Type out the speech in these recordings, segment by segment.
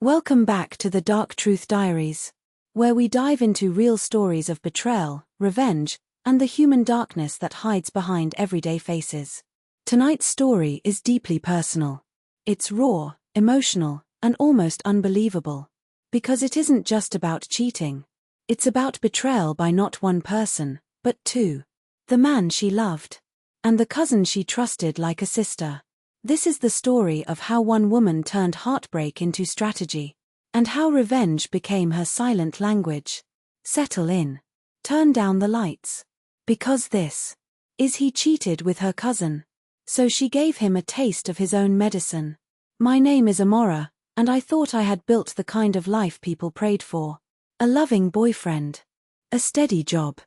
Welcome back to the Dark Truth Diaries, where we dive into real stories of betrayal, revenge, and the human darkness that hides behind everyday faces. Tonight's story is deeply personal. It's raw, emotional, and almost unbelievable. Because it isn't just about cheating. It's about betrayal by not one person, but two. The man she loved. And the cousin she trusted like a sister. This is the story of how one woman turned heartbreak into strategy. And how revenge became her silent language. Settle in. Turn down the lights. Because this. He cheated with her cousin. So she gave him a taste of his own medicine. My name is Amara, and I thought I had built the kind of life people prayed for. A loving boyfriend. A steady job.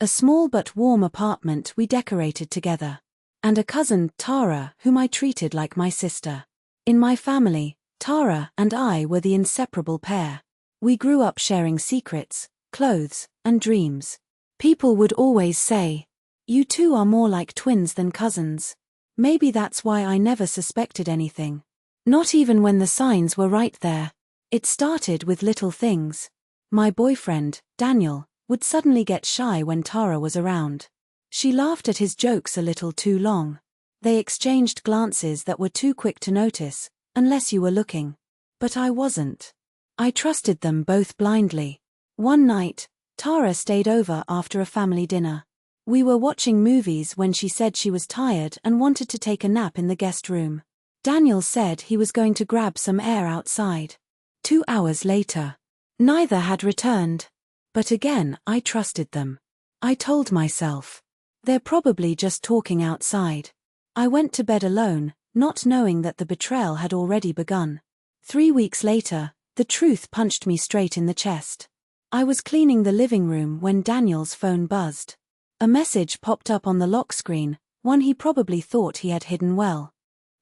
A small but warm apartment we decorated together. And a cousin, Tara, whom I treated like my sister. In my family, Tara and I were the inseparable pair. We grew up sharing secrets, clothes, and dreams. People would always say, "You two are more like twins than cousins." Maybe that's why I never suspected anything. Not even when the signs were right there. It started with little things. My boyfriend, Daniel, would suddenly get shy when Tara was around. She laughed at his jokes a little too long. They exchanged glances that were too quick to notice, unless you were looking. But I wasn't. I trusted them both blindly. One night, Tara stayed over after a family dinner. We were watching movies when she said she was tired and wanted to take a nap in the guest room. Daniel said he was going to grab some air outside. 2 hours later. Neither had returned. But again, I trusted them. I told myself. They're probably just talking outside. I went to bed alone, not knowing that the betrayal had already begun. 3 weeks later, the truth punched me straight in the chest. I was cleaning the living room when Daniel's phone buzzed. A message popped up on the lock screen, one he probably thought he had hidden well.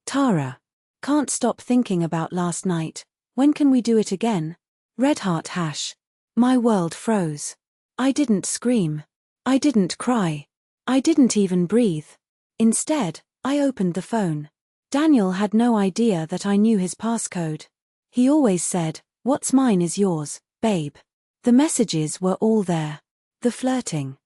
Tara. Can't stop thinking about last night. When can we do it again? Red heart hash. My world froze. I didn't scream. I didn't cry. I didn't even breathe. Instead, I opened the phone. Daniel had no idea that I knew his passcode. He always said, "What's mine is yours, babe." The messages were all there. The flirting.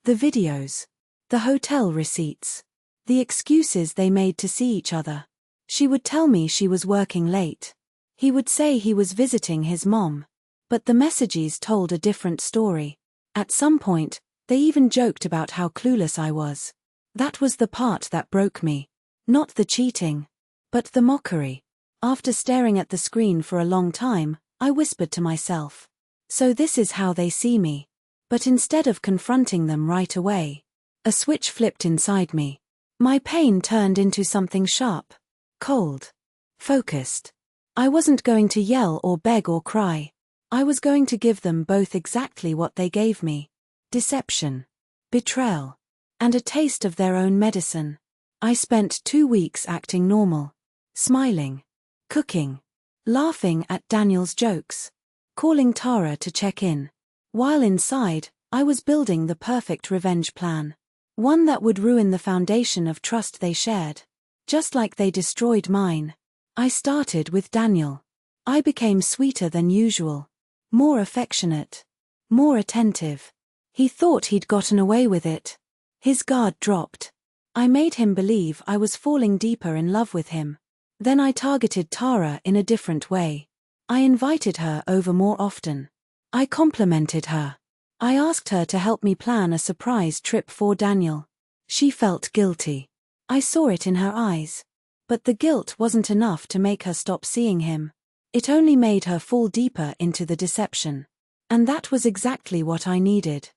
The videos. The hotel receipts. The excuses they made to see each other. She would tell me she was working late. He would say he was visiting his mom. But the messages told a different story. At some point, they even joked about how clueless I was. That was the part that broke me. Not the cheating. But the mockery. After staring at the screen for a long time, I whispered to myself. So this is how they see me. But instead of confronting them right away, a switch flipped inside me. My pain turned into something sharp. Cold. Focused. I wasn't going to yell or beg or cry. I was going to give them both exactly what they gave me. Deception. Betrayal. And a taste of their own medicine. I spent 2 weeks acting normal. Smiling. Cooking. Laughing at Daniel's jokes. Calling Tara to check in. While inside, I was building the perfect revenge plan. One that would ruin the foundation of trust they shared. Just like they destroyed mine. I started with Daniel. I became sweeter than usual. More affectionate. More attentive. He thought he'd gotten away with it. His guard dropped. I made him believe I was falling deeper in love with him. Then I targeted Tara in a different way. I invited her over more often. I complimented her. I asked her to help me plan a surprise trip for Daniel. She felt guilty. I saw it in her eyes. But the guilt wasn't enough to make her stop seeing him. It only made her fall deeper into the deception. And that was exactly what I needed.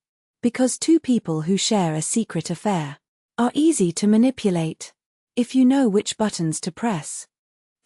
Because two people who share a secret affair are easy to manipulate, if you know which buttons to press.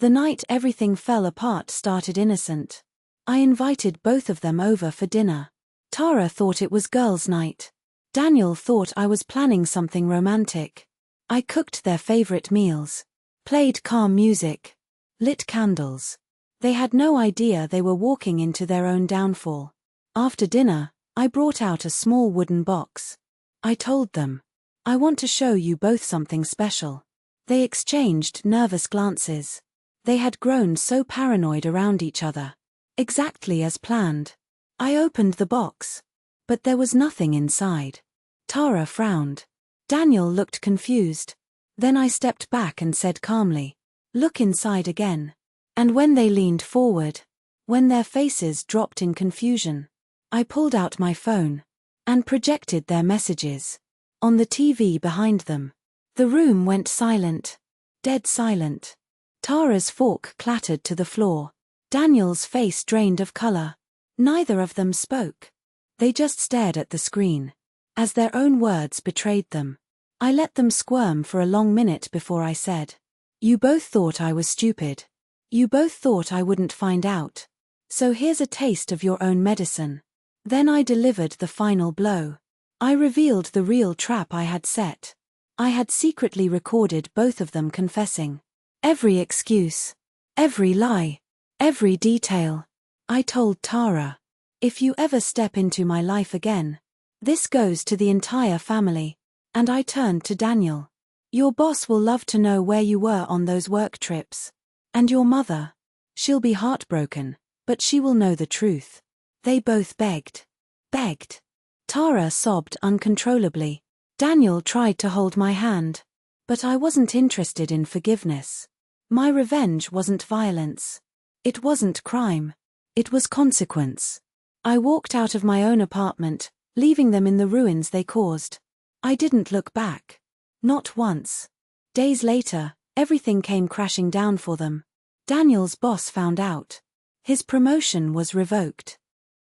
The night everything fell apart started innocent. I invited both of them over for dinner. Tara thought it was girls' night. Daniel thought I was planning something romantic. I cooked their favorite meals. Played calm music. Lit candles. They had no idea they were walking into their own downfall. After dinner, I brought out a small wooden box. I told them, "I want to show you both something special." They exchanged nervous glances. They had grown so paranoid around each other. Exactly as planned. I opened the box. But there was nothing inside. Tara frowned. Daniel looked confused. Then I stepped back and said calmly, "Look inside again." And when they leaned forward, when their faces dropped in confusion, I pulled out my phone and projected their messages on the TV behind them. The room went silent. Dead silent. Tara's fork clattered to the floor. Daniel's face drained of color. Neither of them spoke. They just stared at the screen, as their own words betrayed them. I let them squirm for a long minute before I said, "You both thought I was stupid. You both thought I wouldn't find out. So here's a taste of your own medicine." Then I delivered the final blow. I revealed the real trap I had set. I had secretly recorded both of them confessing. Every excuse. Every lie. Every detail. I told Tara, "If you ever step into my life again, this goes to the entire family." And I turned to Daniel. "Your boss will love to know where you were on those work trips. And your mother. She'll be heartbroken, but she will know the truth." They both begged. Begged. Tara sobbed uncontrollably. Daniel tried to hold my hand. But I wasn't interested in forgiveness. My revenge wasn't violence. It wasn't crime. It was consequence. I walked out of my own apartment, leaving them in the ruins they caused. I didn't look back. Not once. Days later, everything came crashing down for them. Daniel's boss found out. His promotion was revoked.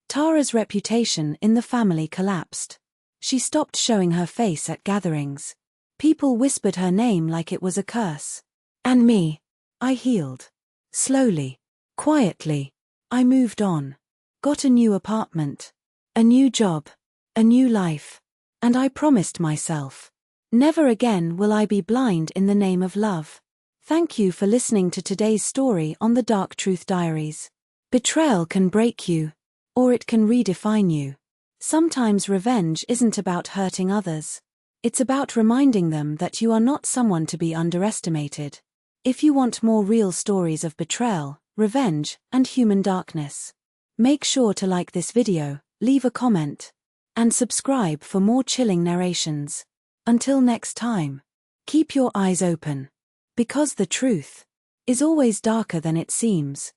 Tara's reputation in the family collapsed. She stopped showing her face at gatherings. People whispered her name like it was a curse. And me. I healed. Slowly. Quietly. I moved on. Got a new apartment. A new job. A new life. And I promised myself, never again will I be blind in the name of love. Thank you for listening to today's story on the Dark Truth Diaries. Betrayal can break you, or it can redefine you. Sometimes revenge isn't about hurting others. It's about reminding them that you are not someone to be underestimated. If you want more real stories of betrayal, revenge, and human darkness, make sure to like this video, leave a comment, and subscribe for more chilling narrations. Until next time, keep your eyes open. Because the truth is always darker than it seems.